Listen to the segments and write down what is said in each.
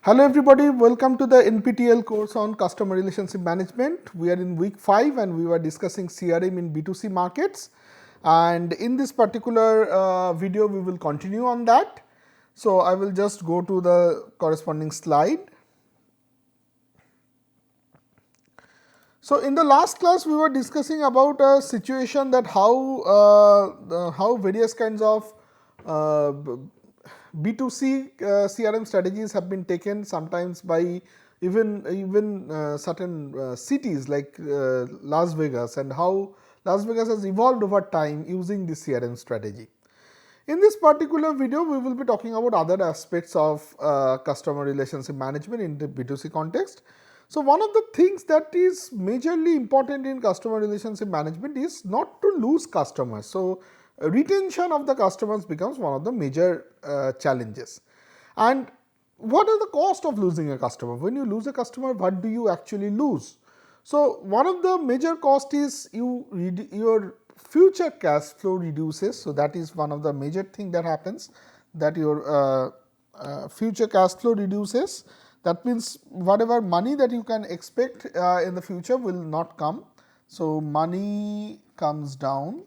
Hello everybody, welcome to the NPTEL course on customer relationship management. We are in week 5 and we were discussing CRM in B2C markets, and in this particular video we will continue on that. So I will just go to the corresponding slide. So in the last class we were discussing about a situation that how various kinds of B2C CRM strategies have been taken sometimes by even certain cities like Las Vegas, and how Las Vegas has evolved over time using this CRM strategy. In this particular video, we will be talking about other aspects of customer relationship management in the B2C context. So, one of the things that is majorly important in customer relationship management is not to lose customers. So, retention of the customers becomes one of the major challenges. And what are the cost of losing a customer? When you lose a customer, what do you actually lose? So, one of the major cost is your future cash flow reduces. So, that is one of the major thing that happens, that your future cash flow reduces. That means whatever money that you can expect in the future will not come. So, money comes down.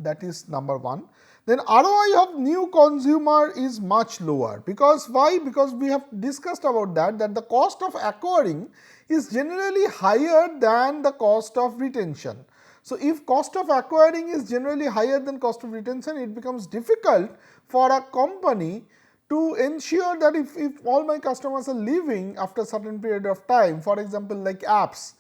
That is number one. Then ROI of new consumer is much lower, because why? Because we have discussed about that the cost of acquiring is generally higher than the cost of retention. So, if cost of acquiring is generally higher than cost of retention, it becomes difficult for a company to ensure that if all my customers are leaving after a certain period of time, for example like apps.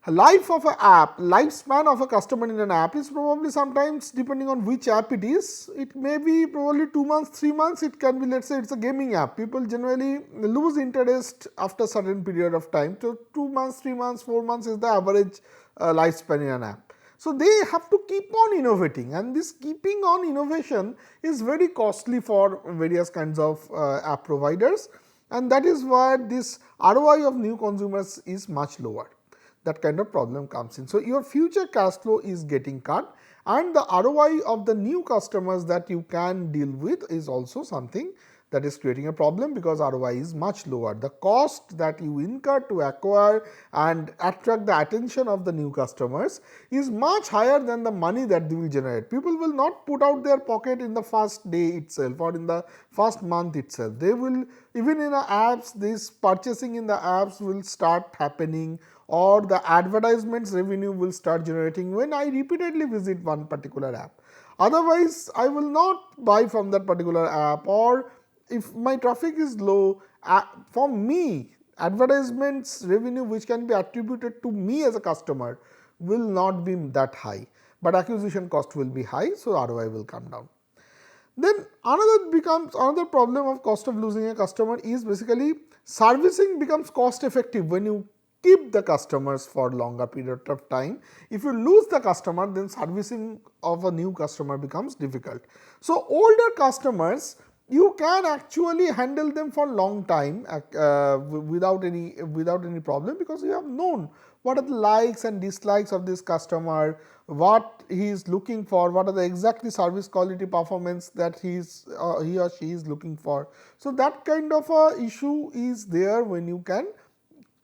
Life of an app, lifespan of a customer in an app is probably sometimes, depending on which app it is, it may be probably 2 months, 3 months, it can be, let's say it's a gaming app. People generally lose interest after a certain period of time. So, 2 months, 3 months, 4 months is the average lifespan in an app. So, they have to keep on innovating, and this keeping on innovation is very costly for various kinds of app providers, and that is why this ROI of new consumers is much lower. That kind of problem comes in. So, your future cash flow is getting cut, and the ROI of the new customers that you can deal with is also something that is creating a problem, because ROI is much lower. The cost that you incur to acquire and attract the attention of the new customers is much higher than the money that they will generate. People will not put out their pocket in the first day itself or in the first month itself. They will, even in the apps, this purchasing in the apps will start happening, or the advertisements revenue will start generating when I repeatedly visit one particular app. Otherwise, I will not buy from that particular app, or if my traffic is low, for me, advertisements revenue which can be attributed to me as a customer will not be that high, but acquisition cost will be high, so ROI will come down. Then another problem of cost of losing a customer is basically servicing becomes cost effective when you keep the customers for longer period of time. If you lose the customer, then servicing of a new customer becomes difficult. So, older customers, you can actually handle them for long time without any problem, because you have known what are the likes and dislikes of this customer, what he is looking for, what are the exactly service quality performance that he or she is looking for. So, that kind of a issue is there when you can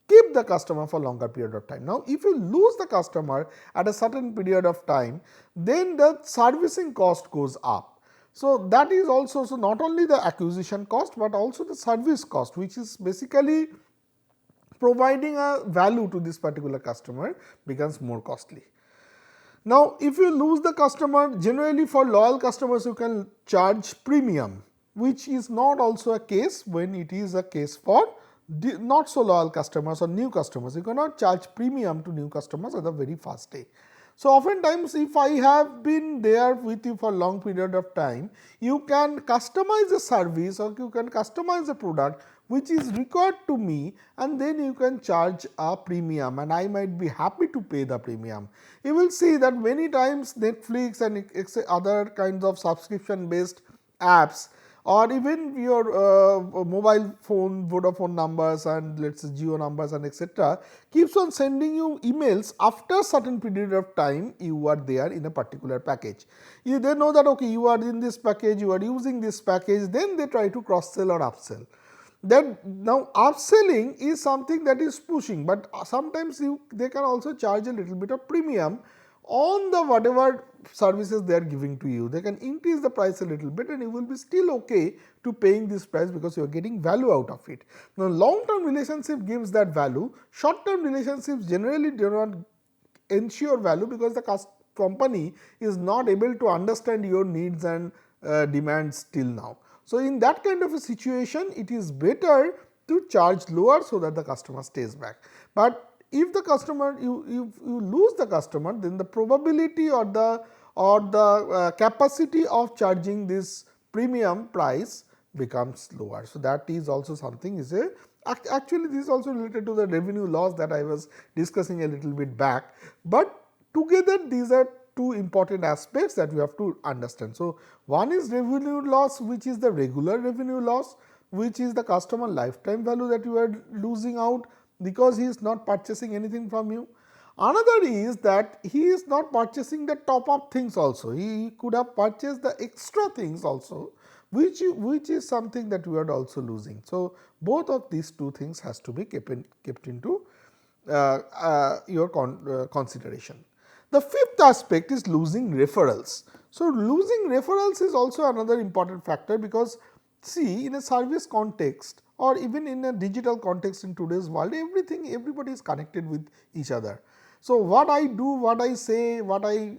keep the customer for longer period of time. Now, if you lose the customer at a certain period of time, then the servicing cost goes up. So, that is also, so not only the acquisition cost, but also the service cost, which is basically providing a value to this particular customer, becomes more costly. Now, if you lose the customer, generally for loyal customers you can charge premium, which is not also a case when it is a case for not so loyal customers or new customers. You cannot charge premium to new customers at the very first day. So, oftentimes if I have been there with you for long period of time, you can customize the service or you can customize the product which is required to me, and then you can charge a premium, and I might be happy to pay the premium. You will see that many times Netflix and other kinds of subscription based apps or even your mobile phone Vodafone numbers and let us say Jio numbers and etc., keeps on sending you emails after certain period of time you are there in a particular package. They know that okay, you are in this package, you are using this package, then they try to cross sell or upsell. That now upselling is something that is pushing, but sometimes they can also charge a little bit of premium on the whatever services they are giving to you. They can increase the price a little bit and you will be still okay to paying this price because you are getting value out of it. Now long term relationship gives that value, short term relationships generally do not ensure value because the company is not able to understand your needs and demands till now. So, in that kind of a situation, it is better to charge lower so that the customer stays back. But if the customer you lose the customer, then the probability or the capacity of charging this premium price becomes lower. So, that is also something is a actually this is also related to the revenue loss that I was discussing a little bit back, but together these are two important aspects that we have to understand. So, one is revenue loss, which is the regular revenue loss, which is the customer lifetime value that you are losing out because he is not purchasing anything from you. Another is that he is not purchasing the top up things also, he could have purchased the extra things also, which is something that we are also losing. So, both of these two things has to be kept into your consideration. The fifth aspect is losing referrals. So, losing referrals is also another important factor because see, in a service context or even in a digital context in today's world, everybody is connected with each other. So, what I do, what I say, what I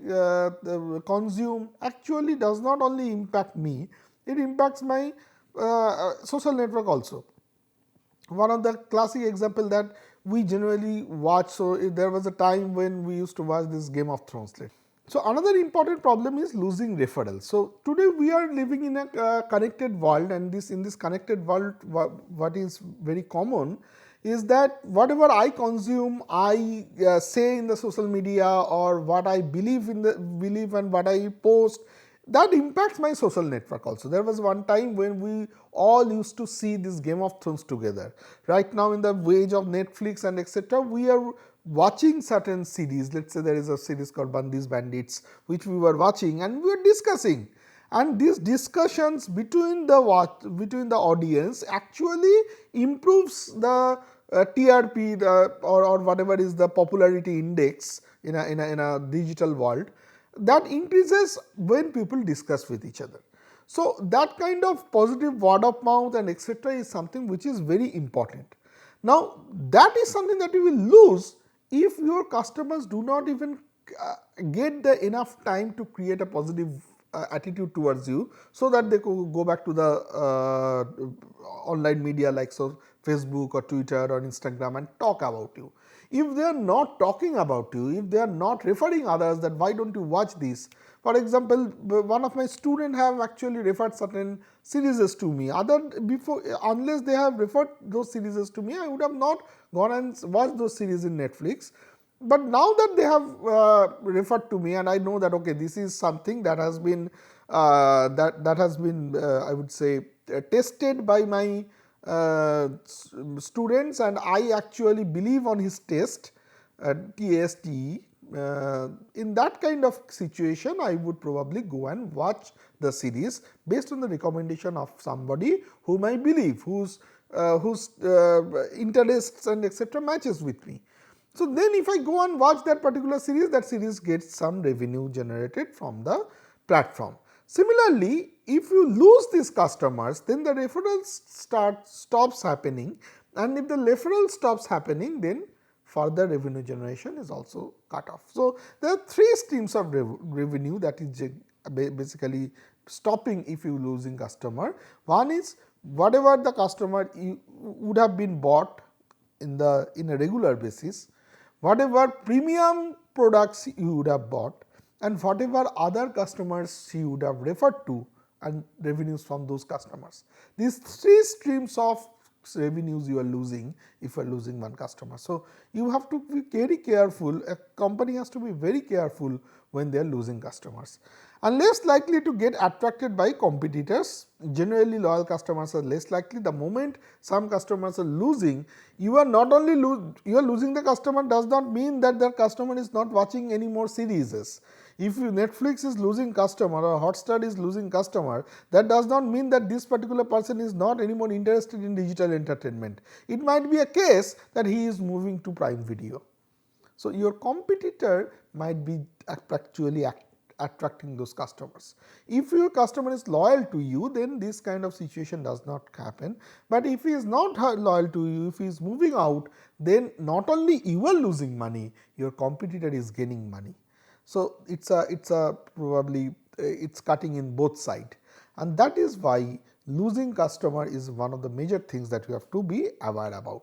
consume actually does not only impact me, it impacts my social network also. One of the classic example that we generally watch. So, if there was a time when we used to watch this Game of Thrones. So, another important problem is losing referrals. So, today we are living in a connected world, and in this connected world what is very common is that whatever I consume, I say in the social media, or what I believe and what I post, that impacts my social network also. There was one time when we all used to see this Game of Thrones together. Right now in the age of Netflix and etc., we are watching certain series. Let's say there is a series called Bundy's Bandits, which we were watching and we were discussing. And these discussions between the audience actually improves the TRP or whatever is the popularity index in a digital world. That increases when people discuss with each other. So, that kind of positive word of mouth and etc. is something which is very important. Now, that is something that you will lose if your customers do not even get the enough time to create a positive attitude towards you, so that they could go back to the online media like Facebook or Twitter or Instagram and talk about you. If they are not talking about you, if they are not referring others that why don't you watch this. For example, one of my students have actually referred certain series to me. Unless they have referred those series to me, I would have not gone and watched those series in Netflix. But now that they have referred to me, and I know that okay, this is something that has been I would say tested by my students, and I actually believe on his test, TASTE. In that kind of situation, I would probably go and watch the series based on the recommendation of somebody whom I believe, whose interests and etc. matches with me. So, then if I go and watch that series gets some revenue generated from the platform. Similarly, if you lose these customers, then the referrals stops happening, and if the referral stops happening, then further revenue generation is also cut off. So, there are three streams of revenue that is basically stopping if you losing customer. One is whatever the customer would have been bought in a regular basis, whatever premium products you would have bought, and whatever other customers you would have referred to and revenues from those customers. These three streams of revenues you are losing if you are losing one customer. So, you have to be very careful, a company has to be very careful when they are losing customers, and less likely to get attracted by competitors. Generally loyal customers are less likely. The moment some customers are losing, you are not only you are losing the customer does not mean that the customer is not watching any more series. If Netflix is losing customer or Hotstar is losing customer, that does not mean that this particular person is not anymore interested in digital entertainment. It might be a case that he is moving to Prime Video. So, your competitor might be actually attracting those customers. If your customer is loyal to you, then this kind of situation does not happen. But if he is not loyal to you, if he is moving out, then not only you are losing money, your competitor is gaining money. So, it's a probably it's cutting in both sides, and that is why losing customer is one of the major things that we have to be aware about.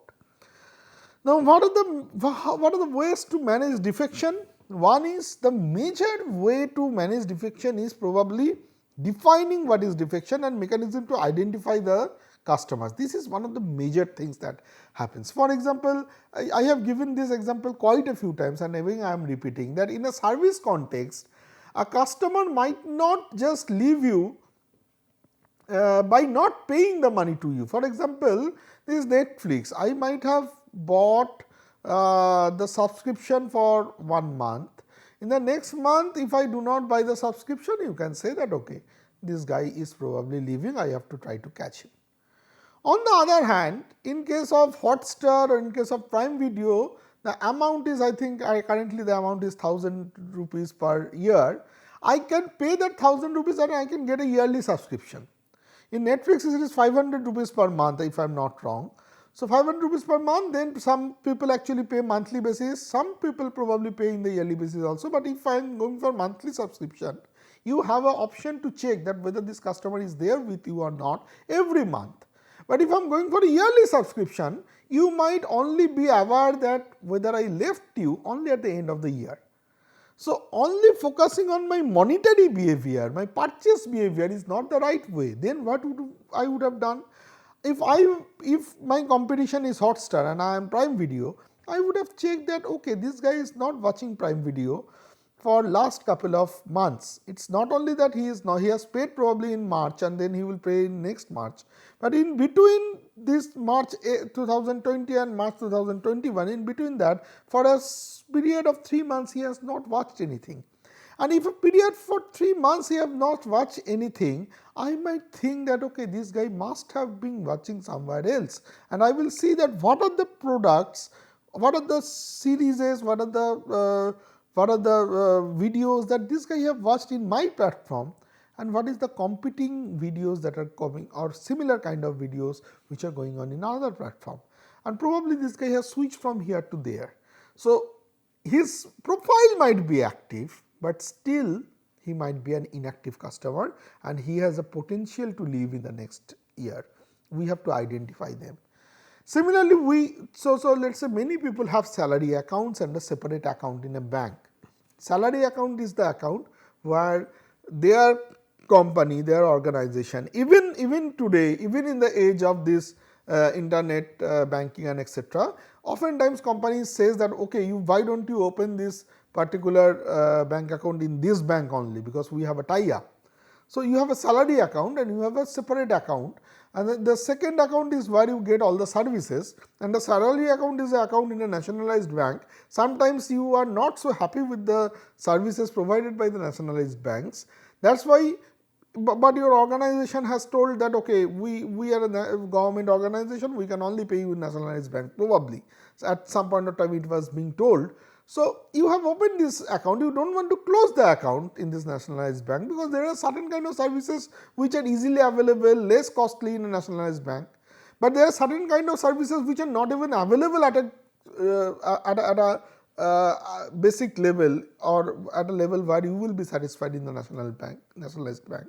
Now, what are the ways to manage defection? One is, the major way to manage defection is probably defining what is defection and mechanism to identify the customers. This is one of the major things that happens. For example, I have given this example quite a few times, and again I am repeating that in a service context, a customer might not just leave you by not paying the money to you. For example, this Netflix, I might have bought the subscription for 1 month. In the next month, if I do not buy the subscription, you can say that okay, this guy is probably leaving, I have to try to catch him. On the other hand, in case of Hotstar or in case of Prime Video, the amount is, I think currently the amount is 1000 rupees per year. I can pay that 1000 rupees and I can get a yearly subscription. In Netflix, it is 500 rupees per month, if I am not wrong. So, 500 rupees per month, then some people actually pay monthly basis, some people probably pay in the yearly basis also, but if I am going for monthly subscription, you have an option to check that whether this customer is there with you or not every month. But if I am going for a yearly subscription, you might only be aware that whether I left you only at the end of the year. So, only focusing on my monetary behavior, my purchase behavior is not the right way. Then what I would have done? If my competition is Hotstar and I am Prime Video, I would have checked that okay, this guy is not watching Prime Video for last couple of months. It's not only that he has paid probably in March and then he will pay in next March, but in between this March 2020 and March 2021, in between that, for a period of 3 months he has not watched anything. And if a period for 3 months he have not watched anything, I might think that okay, this guy must have been watching somewhere else, and I will see that what are the products, what are the series, what are the videos that this guy have watched in my platform, and what is the competing videos that are coming or similar kind of videos which are going on in another platform, and probably this guy has switched from here to there. So, his profile might be active, but still he might be an inactive customer and he has a potential to leave in the next year. We have to identify them. Similarly, so let us say many people have salary accounts and a separate account in a bank. Salary account is the account where their company, their organization, even today, even in the age of this internet banking and etc., oftentimes companies says that okay, why don't you open this particular bank account in this bank only, because we have a tie-up. So, you have a salary account and you have a separate account, and the second account is where you get all the services, and the salary account is an account in a nationalized bank. Sometimes you are not so happy with the services provided by the nationalized banks. That is why, but your organization has told that okay, we are a government organization, we can only pay you in nationalized bank probably. So, at some point of time it was being told. So, you have opened this account, you do not want to close the account in this nationalized bank, because there are certain kind of services which are easily available, less costly in a nationalized bank, but there are certain kind of services which are not even available at a basic level or at a level where you will be satisfied in the nationalized bank.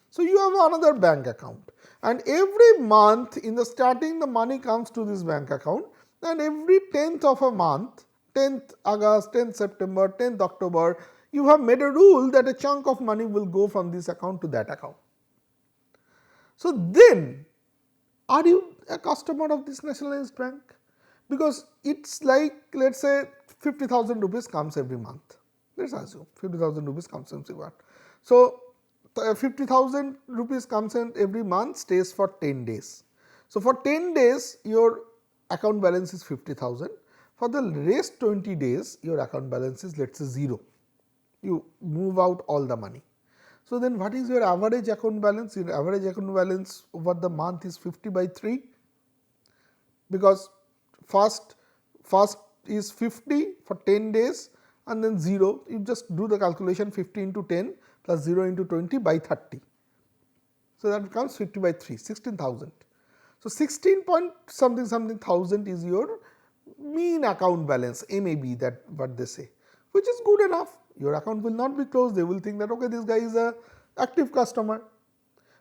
So, you have another bank account, and every month in the starting the money comes to this bank account, and every 10th of a month, 10th August, 10th September, 10th October, you have made a rule that a chunk of money will go from this account to that account. So, then are you a customer of this nationalized bank? Because it's like, let's say 50,000 rupees comes every month. Let's assume 50,000 rupees comes every month. So 50,000 rupees comes in every month, stays for 10 days. So for 10 days your account balance is 50,000. For the rest 20 days your account balance is, let's say, 0. You move out all the money. So then what is your average account balance? Your average account balance over the month is 50 by 3, because first is 50 for 10 days and then 0. You just do the calculation, 50 into 10 plus 0 into 20 by 30. So that becomes 50 by 3, 16,000. So 16 point something something thousand is your mean account balance, MAB, that what they say, which is good enough. Your account will not be closed. They will think that, okay, this guy is a active customer,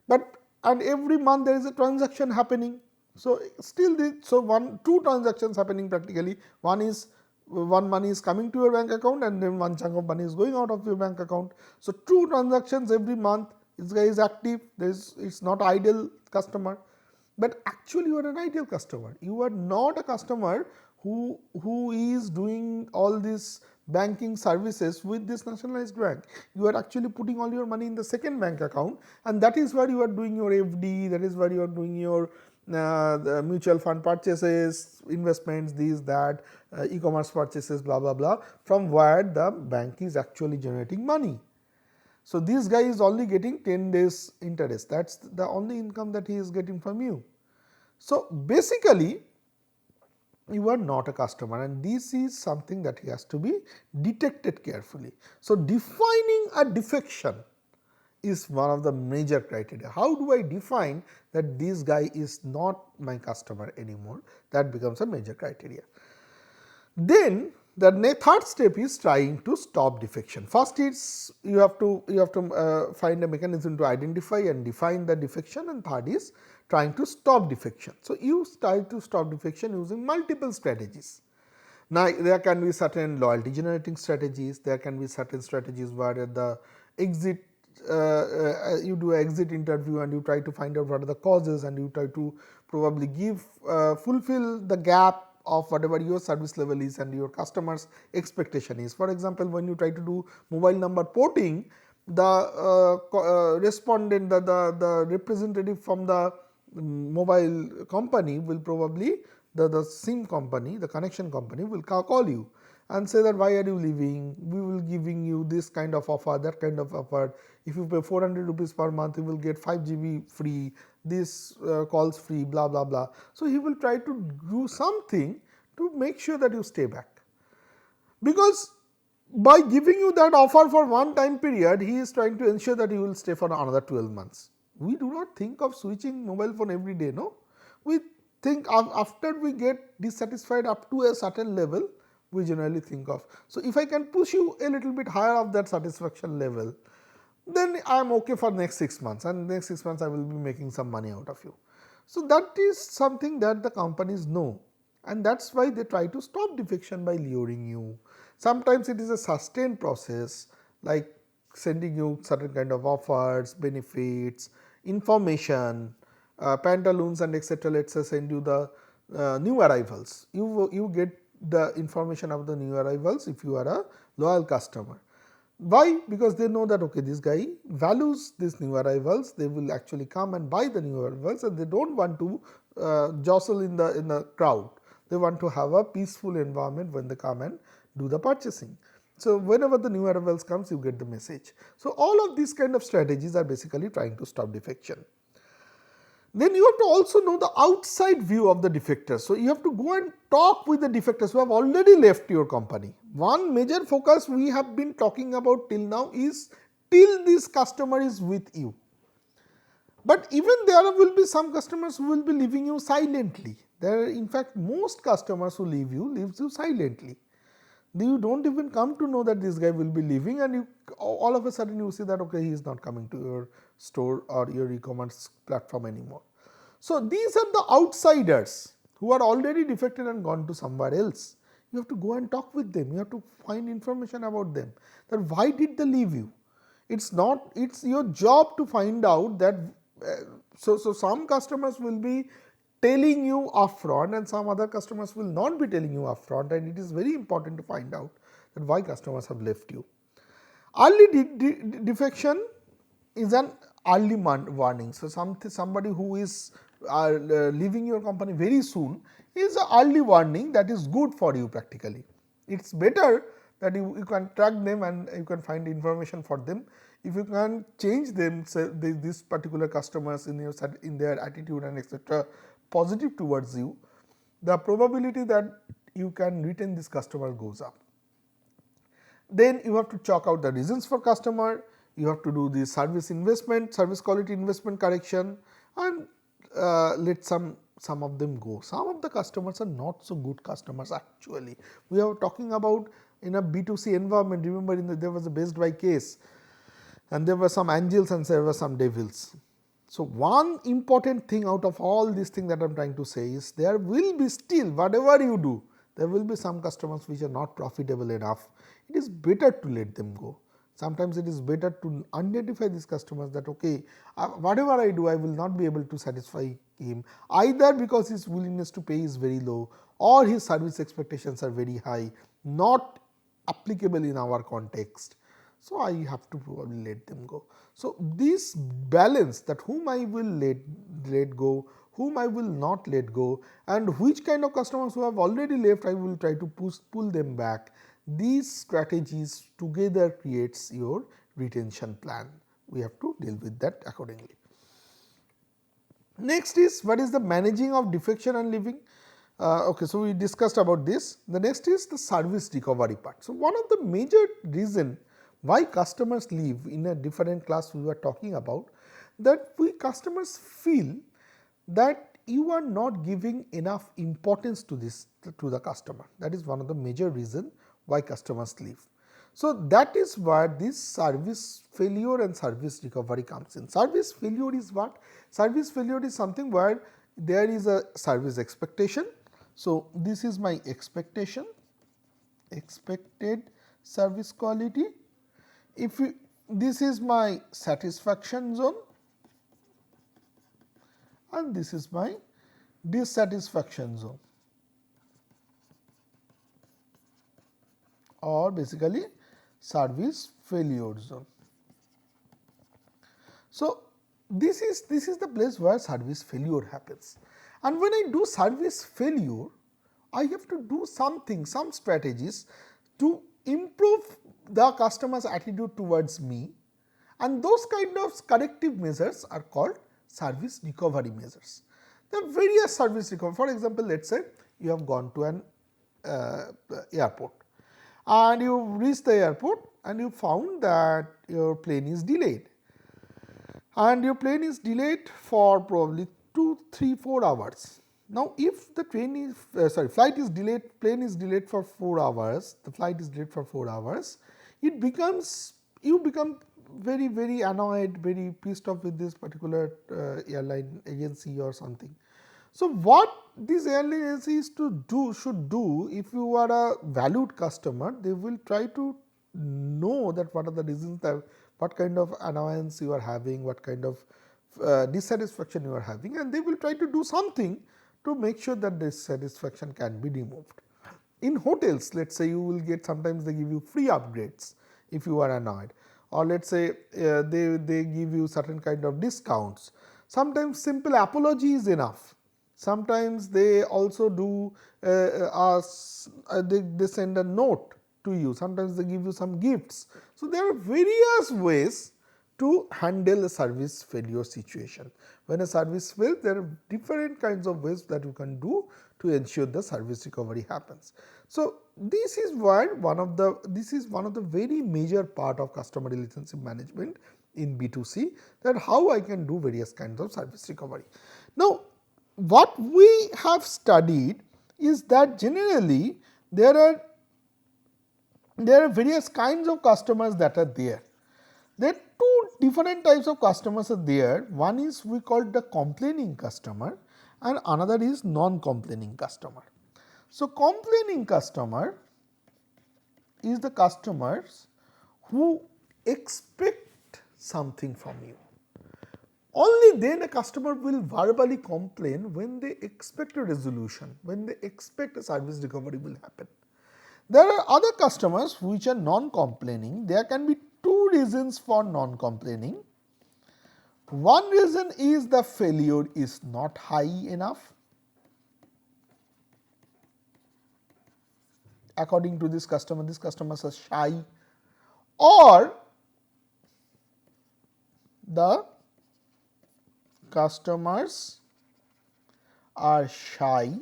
but and every month there is a transaction happening. So still two transactions happening practically. One money is coming to your bank account and then one chunk of money is going out of your bank account. So 2 transactions every month. This guy is active. It's not idle customer. But actually you are an ideal customer. You are not a customer who is doing all these banking services with this nationalized bank. You are actually putting all your money in the second bank account, and that is where you are doing your FD, that is where you are doing your the mutual fund purchases, investments, these, that, e-commerce purchases, blah blah blah, from where the bank is actually generating money. So this guy is only getting 10 days interest. That's the only income that he is getting from you. So basically you are not a customer, and this is something that has to be detected carefully. So defining a defection is one of the major criteria. How do I define that this guy is not my customer anymore? That becomes a major criteria. Then the third step is trying to stop defection. First is you have to find a mechanism to identify and define the defection, and third is trying to stop defection. So you try to stop defection using multiple strategies. Now there can be certain loyalty generating strategies, there can be certain strategies where the exit you do an exit interview and you try to find out what are the causes, and you try to probably fulfill the gap of whatever your service level is and your customers expectation is. For example, when you try to do mobile number porting, the respondent, the representative from the mobile company will probably, the SIM company, the connection company will call you and say that, why are you leaving, we will giving you this kind of offer, that kind of offer, if you pay 400 rupees per month you will get 5 GB free, this calls free, blah blah blah. So he will try to do something to make sure that you stay back, because by giving you that offer for one time period, he is trying to ensure that you will stay for another 12 months. We do not think of switching mobile phone every day, no. We think after we get dissatisfied up to a certain level, we generally think of. So if I can push you a little bit higher of that satisfaction level, then I am okay for next 6 months, and next 6 months I will be making some money out of you. So that is something that the companies know, and that is why they try to stop defection by luring you. Sometimes it is a sustained process, like sending you certain kind of offers, benefits, information, pantaloons and etc. Let us say send you the new arrivals. You get the information of the new arrivals if you are a loyal customer. Why? Because they know that, okay, this guy values these new arrivals, they will actually come and buy the new arrivals, and they do not want to jostle in the crowd. They want to have a peaceful environment when they come and do the purchasing. So whenever the new arrivals comes, you get the message. So all of these kind of strategies are basically trying to stop defection. Then you have to also know the outside view of the defectors. So you have to go and talk with the defectors who have already left your company. One major focus we have been talking about till now is till this customer is with you. But even there will be some customers who will be leaving you silently. There are in fact most customers who leaves you silently. You do not even come to know that this guy will be leaving, and you all of a sudden you see that, okay, he is not coming to your store or your e-commerce platform anymore. So these are the outsiders who are already defected and gone to somewhere else. You have to go and talk with them. You have to find information about them, that why did they leave you. It's your job to find out that. So some customers will be telling you upfront and some other customers will not be telling you upfront, and it is very important to find out that why customers have left you. Early defection is an early warning. So, somebody who is leaving your company very soon is an early warning that is good for you practically. It is better that you can track them and you can find information for them. If you can change them, say these particular customers in their attitude and etc. positive towards you, the probability that you can retain this customer goes up. Then you have to chalk out the reasons for customer, you have to do the service investment, service quality investment correction, and let some of them go. Some of the customers are not so good customers actually. We are talking about in a B2C environment. Remember, there was a Best Buy case, and there were some angels and there were some devils. So, one important thing out of all these things that I am trying to say is there will be still, whatever you do, there will be some customers which are not profitable enough. It is better to let them go. Sometimes it is better to identify these customers that okay, whatever I do, I will not be able to satisfy him, either because his willingness to pay is very low or his service expectations are very high, not applicable in our context. So, I have to probably let them go. So, this balance, that whom I will let go, whom I will not let go, and which kind of customers who have already left I will try to pull them back, these strategies together creates your retention plan. We have to deal with that accordingly. Next is, what is the managing of defection and leaving? Okay, so we discussed about this. The next is the service recovery part. So, one of the major reason why customers leave in a different class we were talking about, that we customers feel that you are not giving enough importance to this to the customer. That is one of the major reason why customers leave. So, that is where this service failure and service recovery comes in. Service failure is what? Service failure is something where there is a service expectation. So, this is my expectation, expected service quality. If you, this is my satisfaction zone and this is my dissatisfaction zone, or basically service failure zone. So, this is the place where service failure happens, and when I do service failure, I have to do something, some strategies to improve the customer's attitude towards me, and those kind of corrective measures are called service recovery measures. There are various service recovery. For example, let us say you have gone to an airport and you reached the airport and you found that your plane is delayed, and your plane is delayed for probably 2, 3, 4 hours. Now, if the train is flight is delayed, plane is delayed for 4 hours, the flight is delayed for 4 hours, it becomes, you become very annoyed, very pissed off with this particular airline agency or something. So, what these airline agencies should do, if you are a valued customer, they will try to know that what are the reasons, that what kind of annoyance you are having, what kind of dissatisfaction you are having, and they will try to do something to make sure that dissatisfaction can be removed. In hotels, let us say you will get, sometimes they give you free upgrades if you are annoyed, or let us say they give you certain kind of discounts. Sometimes simple apology is enough. Sometimes they also do they send a note to you, sometimes they give you some gifts. So, there are various ways to handle a service failure situation. When a service fails, there are different kinds of ways that you can do to ensure the service recovery happens. So, this is why one of the very major part of customer relationship management in B2C, that how I can do various kinds of service recovery. Now, what we have studied is that generally there are various kinds of customers that are there. There are two different types of customers are there. One is we call the complaining customer and another is non-complaining customer. So, complaining customer is the customers who expect something from you. Only then a customer will verbally complain when they expect a resolution, when they expect a service recovery will happen. There are other customers which are non-complaining. There can be two reasons for non-complaining. One reason is the failure is not high enough. According to this customer, these customers are shy, or the customers are shy,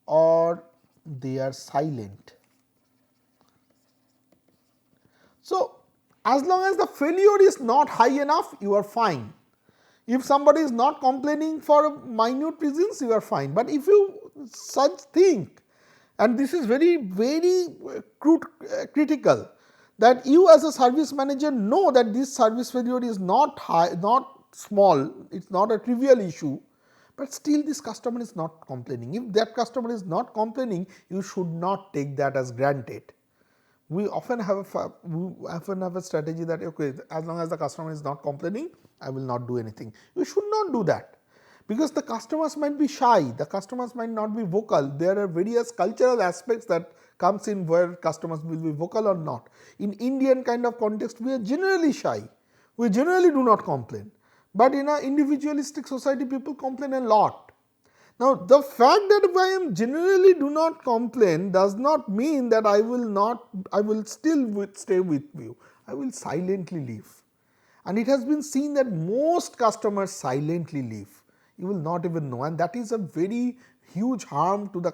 or they are silent. So, as long as the failure is not high enough, you are fine. If somebody is not complaining for minute reasons, you are fine. But if you such think, and this is very critical, that you as a service manager know that this service failure is not high, not small, it is not a trivial issue, but still this customer is not complaining. If that customer is not complaining, you should not take that as granted. We often have a strategy that, okay, as long as the customer is not complaining, I will not do anything. You should not do that, because the customers might be shy, the customers might not be vocal. There are various cultural aspects that comes in where customers will be vocal or not. In Indian kind of context, we are generally shy, we generally do not complain, but in an individualistic society, people complain a lot. Now, the fact that I am generally do not complain does not mean that I will still stay with you. I will silently leave. And it has been seen that most customers silently leave. You will not even know, and that is a very huge harm to the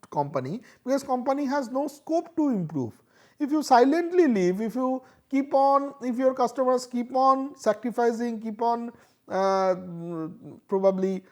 company, because company has no scope to improve. If you silently leave, if you keep on, if your customers keep on sacrificing, keep on probably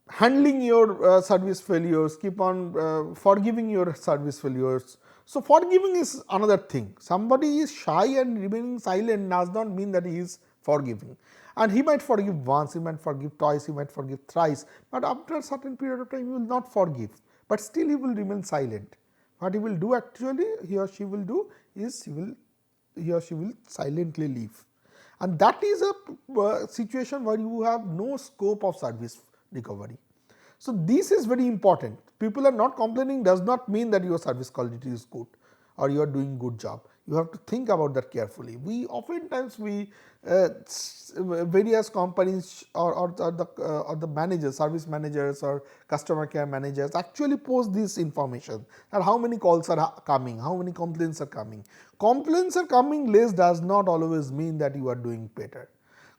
handling your service failures, keep on forgiving your service failures. So, forgiving is another thing. Somebody is shy and remaining silent does not mean that he is forgiving, and he might forgive once, he might forgive twice, he might forgive thrice, but after a certain period of time he will not forgive, but still he will remain silent. What he will do actually, he or she will do is he or she will silently leave. And that is a situation where you have no scope of service recovery. So, this is very important. People are not complaining does not mean that your service quality is good or you are doing good job. You have to think about that carefully. We oftentimes various companies or the managers, service managers or customer care managers actually post this information, that how many calls are coming, how many complaints are coming. Complaints are coming less does not always mean that you are doing better.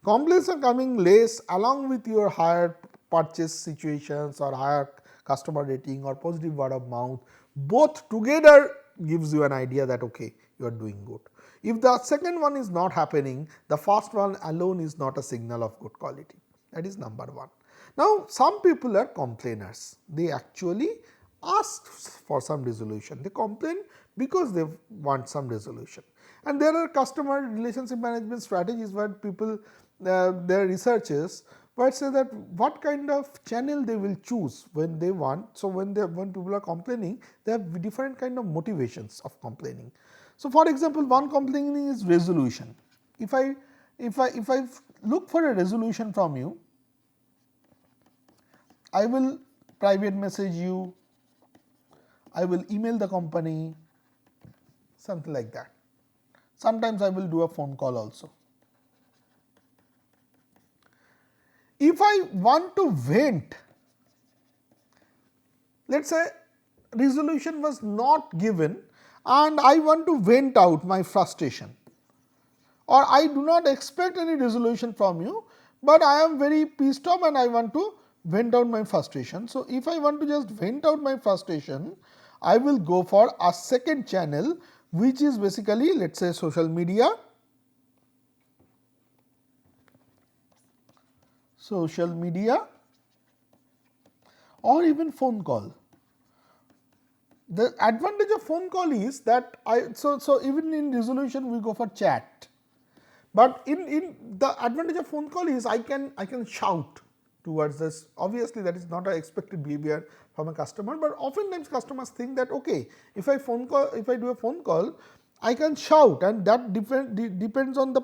Complaints are coming less along with your higher purchase situations or higher customer rating or positive word of mouth, both together gives you an idea that, okay, you are doing good. If the second one is not happening, the first one alone is not a signal of good quality. That is number one. Now, some people are complainers. They actually ask for some resolution. They complain because they want some resolution. And there are customer relationship management strategies where people, their researchers, but say that what kind of channel they will choose when they want. So, when people are complaining, they have different kind of motivations of complaining. So, for example, one complaining is resolution. If I look for a resolution from you, I will private message you, I will email the company, something like that. Sometimes I will do a phone call also. If I want to vent, let us say resolution was not given and I want to vent out my frustration, or I do not expect any resolution from you, but I am very pissed off and I want to vent out my frustration. So, if I want to just vent out my frustration, I will go for a second channel, which is basically, let us say, social media, or even phone call. The advantage of phone call is that so even in resolution we go for chat, but in the advantage of phone call is I can shout towards this. Obviously, that is not an expected behavior from a customer, but oftentimes customers think that, okay, if I do a phone call, I can shout, and that depends on the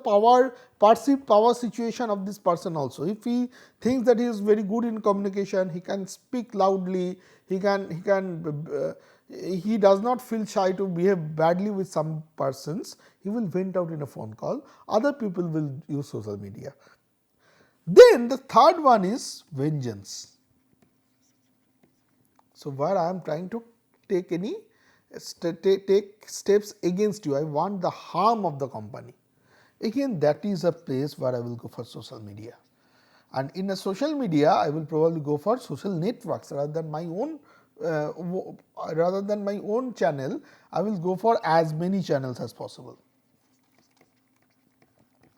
perceived power situation of this person also. If he thinks that he is very good in communication, he can speak loudly, he does not feel shy to behave badly with some persons, he will vent out in a phone call. Other people will use social media. Then the third one is vengeance. So, where I am trying to take take steps against you, I want the harm of the company. Again, that is a place where I will go for social media. And in a social media, I will probably go for social networks rather than my own channel. I will go for as many channels as possible.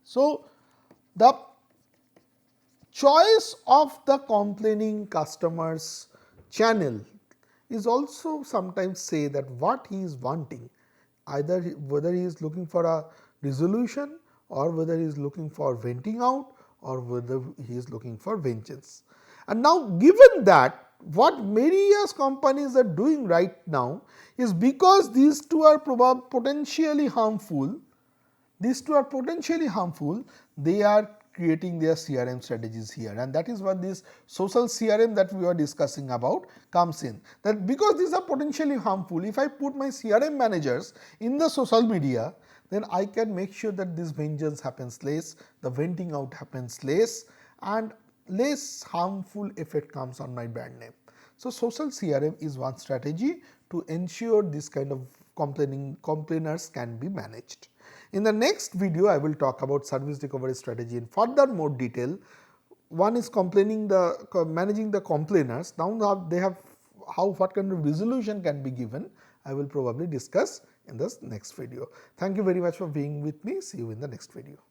So, the choice of the complaining customer's channel is also sometimes say that what he is wanting, either whether he is looking for a resolution or whether he is looking for venting out or whether he is looking for vengeance. And now, given that what various companies are doing right now is because these two are potentially harmful, they are creating their CRM strategies here, and that is what this social CRM that we are discussing about comes in. That because these are potentially harmful, if I put my CRM managers in the social media, then I can make sure that this vengeance happens less, the venting out happens less, and less harmful effect comes on my brand name. So, social CRM is one strategy to ensure this kind of complainers can be managed. In the next video, I will talk about service recovery strategy in further more detail. One is managing the complainers. Now they have what kind of resolution can be given. I will probably discuss in this next video. Thank you very much for being with me. See you in the next video.